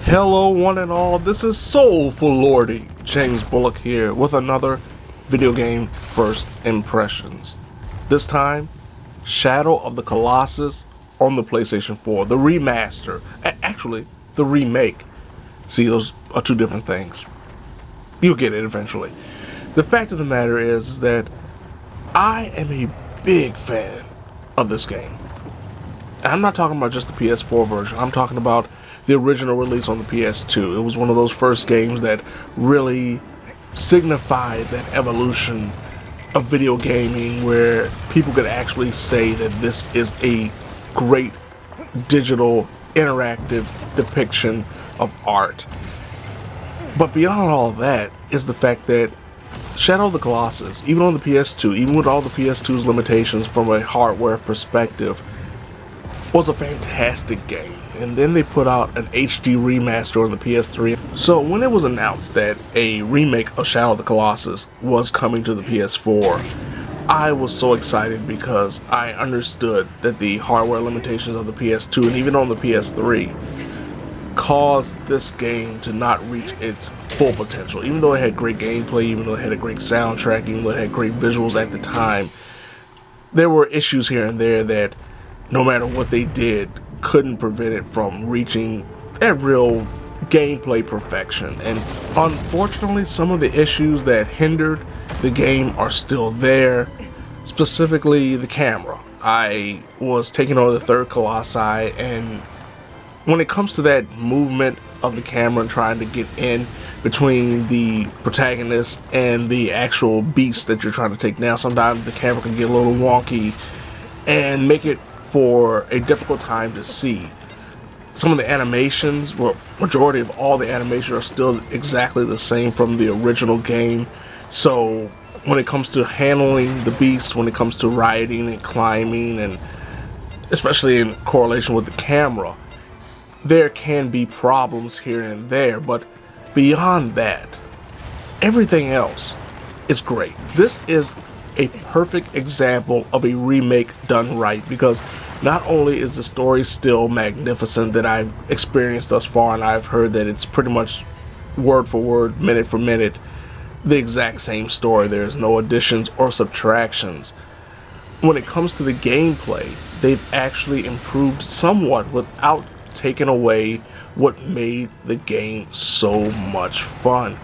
Hello one and all, this is Soulful Lordy, James Bullock here with another video game first impressions. This time, Shadow of the Colossus on the PlayStation 4, the remaster, actually the remake. See, those are two different things. You'll get it eventually. The fact of the matter is that I am a big fan of this game. I'm not talking about just the PS4 version, I'm talking about the original release on the PS2. It was one of those first games that really signified that evolution of video gaming where people could actually say that this is a great digital interactive depiction of art. But beyond all that is the fact that Shadow of the Colossus, even on the PS2, even with all the PS2's limitations from a hardware perspective, was a fantastic game. And then they put out an HD remaster on the PS3. So when it was announced that a remake of Shadow of the Colossus was coming to the PS4, I was so excited because I understood that the hardware limitations of the PS2 and even on the PS3 caused this game to not reach its full potential. Even though it had great gameplay, even though it had a great soundtrack, even though it had great visuals at the time, there were issues here and there that no matter what they did, couldn't prevent it from reaching that real gameplay perfection. And unfortunately, some of the issues that hindered the game are still there, specifically the camera. I was taking over the third Colossi, and when it comes to that movement of the camera and trying to get in between the protagonist and the actual beast that you're trying to take down, sometimes the camera can get a little wonky and make it for a difficult time to see. Some of the animations, well, majority of all the animations are still exactly the same from the original game. So when it comes to handling the beast, when it comes to riding and climbing, and especially in correlation with the camera, there can be problems here and there. But beyond that, everything else is great. This is a perfect example of a remake done right, because not only is the story still magnificent that I've experienced thus far, and I've heard that it's pretty much word for word, minute for minute, the exact same story. There's no additions or subtractions. When it comes to the gameplay, they've actually improved somewhat without taking away what made the game so much fun.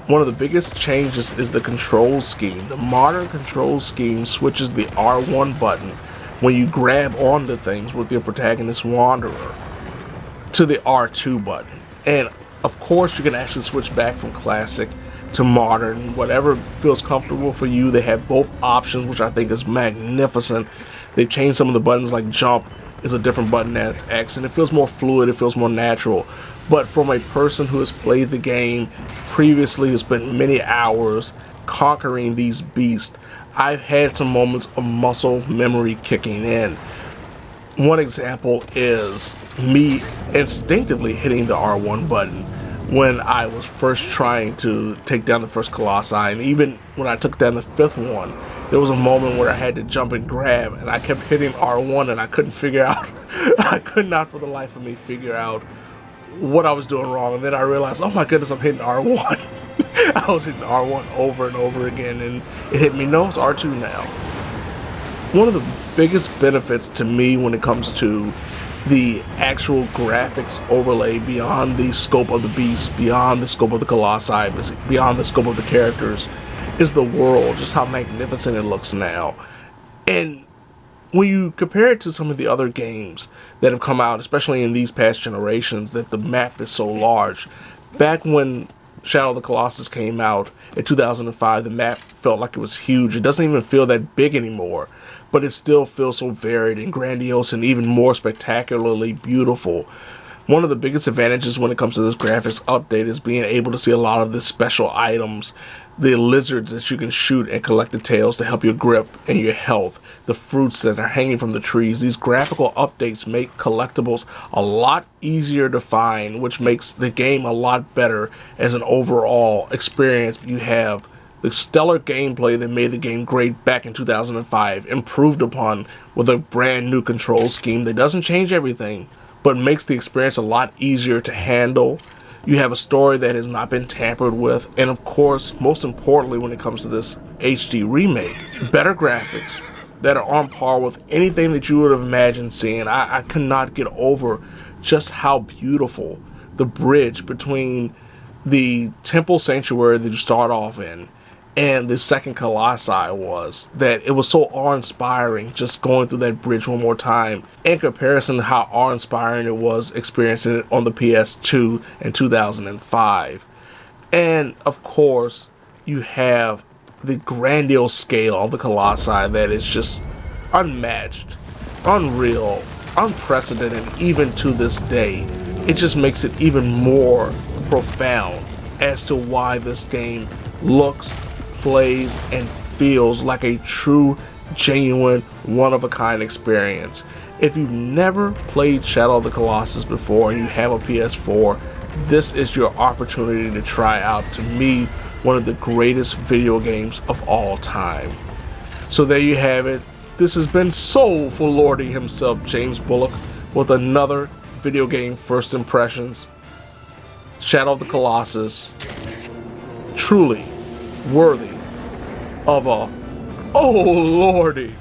One of the biggest changes is the control scheme. The modern control scheme switches the R1 button when you grab onto things with your protagonist Wanderer to the R2 button. And of course you can actually switch back from classic to modern, whatever feels comfortable for you. They have both options, which I think is magnificent. They've changed some of the buttons, like jump is a different button as X, and it feels more fluid, it feels more natural. But from a person who has played the game previously, who spent many hours conquering these beasts, I've had some moments of muscle memory kicking in. One example is me instinctively hitting the R1 button when I was first trying to take down the first Colossi, and even when I took down the fifth one, there was a moment where I had to jump and grab, and I kept hitting R1 and I couldn't figure out, I could not for the life of me figure out what I was doing wrong. And then I realized, oh my goodness, I'm hitting R1. I was hitting R1 over and over again, and it hit me, no, it's R2 now. One of the biggest benefits to me when it comes to the actual graphics overlay beyond the scope of the beast, beyond the scope of the Colossi, beyond the scope of the characters, is the world, just how magnificent it looks now. And when you compare it to some of the other games that have come out, especially in these past generations, that the map is so large. Back when Shadow of the Colossus came out in 2005, the map felt like it was huge. It doesn't even feel that big anymore, but it still feels so varied and grandiose and even more spectacularly beautiful. One of the biggest advantages when it comes to this graphics update is being able to see a lot of the special items, the lizards that you can shoot and collect the tails to help your grip and your health, the fruits that are hanging from the trees. These graphical updates make collectibles a lot easier to find, which makes the game a lot better as an overall experience. You have the stellar gameplay that made the game great back in 2005, improved upon with a brand new control scheme that doesn't change everything, but makes the experience a lot easier to handle. You have a story that has not been tampered with, and of course, most importantly when it comes to this HD remake, better graphics that are on par with anything that you would have imagined seeing. I cannot get over just how beautiful the bridge between the temple sanctuary that you start off in and the second Colossi was, that it was so awe-inspiring just going through that bridge one more time in comparison to how awe-inspiring it was experiencing it on the PS2 in 2005. And of course, you have the grandiose scale of the Colossi that is just unmatched, unreal, unprecedented even to this day. It just makes it even more profound as to why this game looks, plays, and feels like a true, genuine, one-of-a-kind experience. If you've never played Shadow of the Colossus before and you have a PS4, this is your opportunity to try out, to me, one of the greatest video games of all time. So there you have it. This has been Soulful Lordy himself, James Bullock, with another video game first impressions. Shadow of the Colossus, truly worthy of a oh lordy.